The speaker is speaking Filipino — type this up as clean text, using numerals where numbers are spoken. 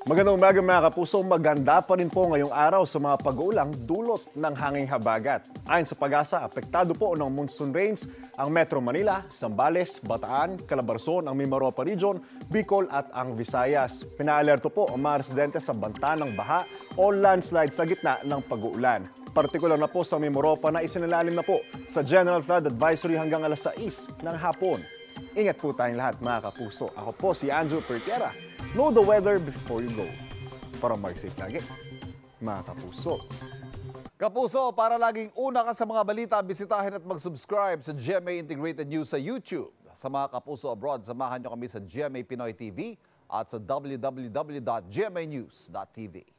Magandang umaga mga kapuso, maganda pa rin po ngayong araw sa mga pag-uulang dulot ng hanging habagat. Ayon sa Pag-asa, apektado po ng monsoon rains ang Metro Manila, Zambales, Bataan, Calabarzon, ang Mimaropa Region, Bicol at ang Visayas. Pinaalerto po ang mga residente sa banta ng baha o landslide sa gitna ng pag-uulan. Partikular na po sa Mimaropa na isinalalim na po sa General Flood Advisory hanggang alas 6 ng hapon. Ingat po tayong lahat mga kapuso. Ako po si Andrew Pertiera. Know the weather before you go. Para mag-safe lagi, mga kapuso. Kapuso, para laging una ka sa mga balita, bisitahin at mag-subscribe sa GMA Integrated News sa YouTube. Sa mga kapuso abroad, samahan nyo kami sa GMA Pinoy TV at sa www.gmanews.tv.